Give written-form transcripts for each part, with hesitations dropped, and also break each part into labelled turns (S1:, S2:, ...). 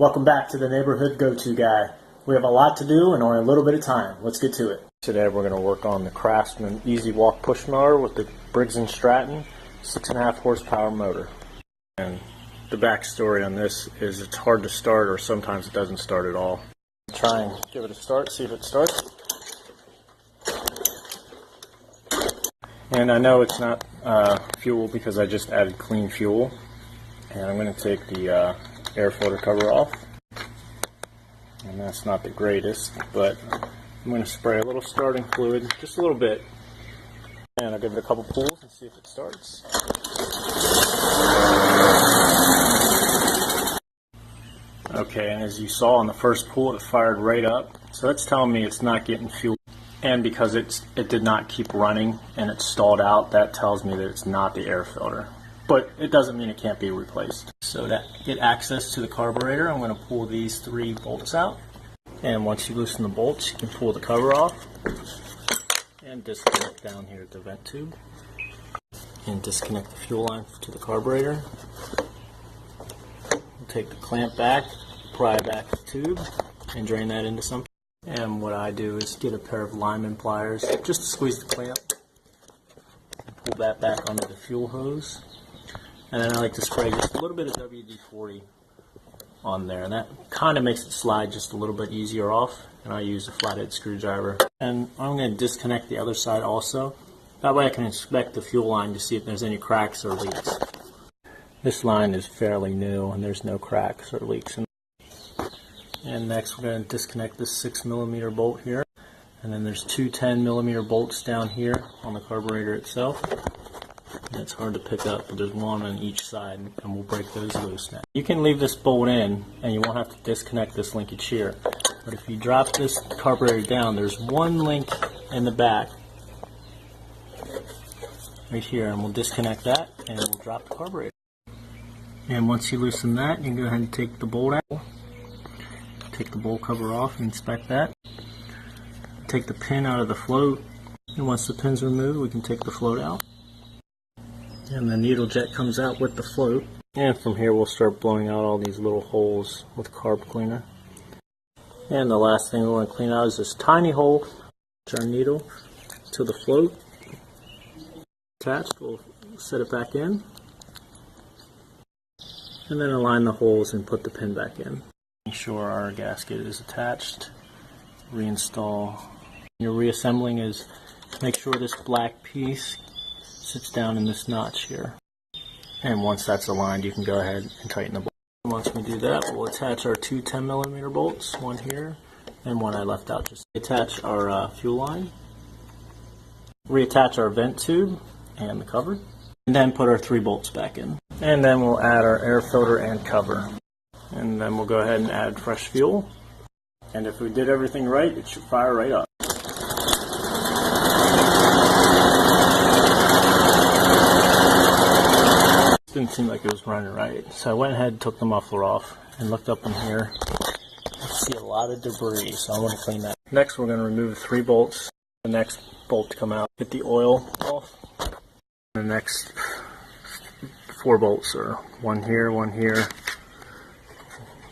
S1: Welcome back to the Neighborhood Go-To Guy. We have a lot to do and only a little bit of time. Let's get to it. Today we're going to work on the Craftsman Easy Walk Push Mower with the Briggs and Stratton 6.5 horsepower motor. And the backstory on this is it's hard to start, or sometimes it doesn't start at all. Try and give it a start, see if it starts. And I know it's not fuel because I just added clean fuel. And I'm going to take the air filter cover off. And that's not the greatest, but I'm going to spray a little starting fluid, just a little bit. And I'll give it a couple pulls and see if it starts. Okay, and as you saw on the first pull, it fired right up. So that's telling me it's not getting fuel. And because it did not keep running and it stalled out, that tells me that it's not the air filter. But it doesn't mean it can't be replaced. So to get access to the carburetor, I'm going to pull these 3 bolts out. And once you loosen the bolts, you can pull the cover off and disconnect down here at the vent tube. And disconnect the fuel line to the carburetor. We'll take the clamp back, pry back the tube, and drain that into something. And what I do is get a pair of lineman pliers just to squeeze the clamp. And pull that back onto the fuel hose. And then I like to spray just a little bit of WD-40 on there, and that kind of makes it slide just a little bit easier off. And I use a flathead screwdriver. And I'm going to disconnect the other side also. That way I can inspect the fuel line to see if there's any cracks or leaks. This line is fairly new and there's no cracks or leaks. And next we're going to disconnect this 6mm bolt here. And then there's 2 10mm bolts down here on the carburetor itself. And it's hard to pick up, but there's one on each side, and we'll break those loose now. You can leave this bolt in, and you won't have to disconnect this linkage here. But if you drop this carburetor down, there's one link in the back, right here, and we'll disconnect that, and we'll drop the carburetor. And once you loosen that, you can go ahead and take the bolt out. Take the bolt cover off and inspect that. Take the pin out of the float, and once the pin's removed, we can take the float out. And the needle jet comes out with the float. And from here we'll start blowing out all these little holes with carb cleaner. And the last thing we want to clean out is this tiny hole. Our needle to the float. Attached, we'll set it back in. And then align the holes and put the pin back in. Make sure our gasket is attached. Reinstall. Your reassembling is make sure this black piece sits down in this notch here. And once that's aligned, you can go ahead and tighten the bolt. Once we do that, we'll attach our 2 10mm bolts, one here and one I left out. Just attach our fuel line, reattach our vent tube and the cover, and then put our 3 bolts back in. And then we'll add our air filter and cover. And then we'll go ahead and add fresh fuel. And if we did everything right, it should fire right up. Didn't seem like it was running right, so I went ahead and took the muffler off and looked up in here. I see a lot of debris, so I want to clean that. Next we're going to remove the 3 bolts. The next bolt to come out, get the oil off. The next 4 bolts are one here,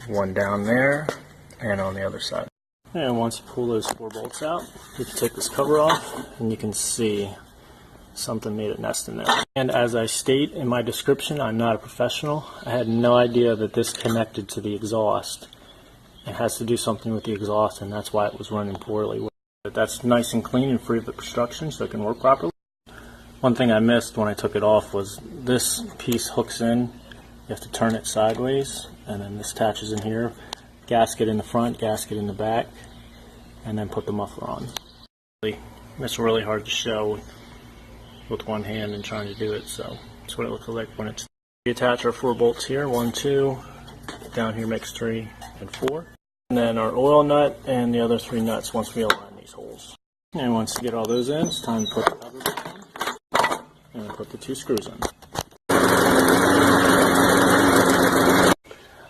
S1: one down there, and on the other side. And once you pull those 4 bolts out, you can take this cover off and you can see something made a nest in there. And as I state in my description, I'm not a professional. I had no idea that this connected to the exhaust. It has to do something with the exhaust, and that's why it was running poorly. But that's nice and clean and free of obstruction, so it can work properly. One thing I missed when I took it off was this piece hooks in. You have to turn it sideways, and then this attaches in here. Gasket in the front, gasket in the back, and then put the muffler on. It's really hard to show with one hand and trying to do it, so that's what it looks like when it's. We attach our 4 bolts here, 1, 2, down here makes 3 and 4, and then our oil nut and the other 3 nuts once we align these holes. And once you get all those in, it's time to put the cover back on and then put the 2 screws in.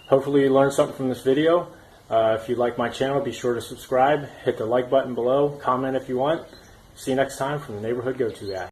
S1: Hopefully you learned something from this video. If you like my channel, be sure to subscribe, hit the like button below, comment if you want. See you next time from the Neighborhood Go-To Guy.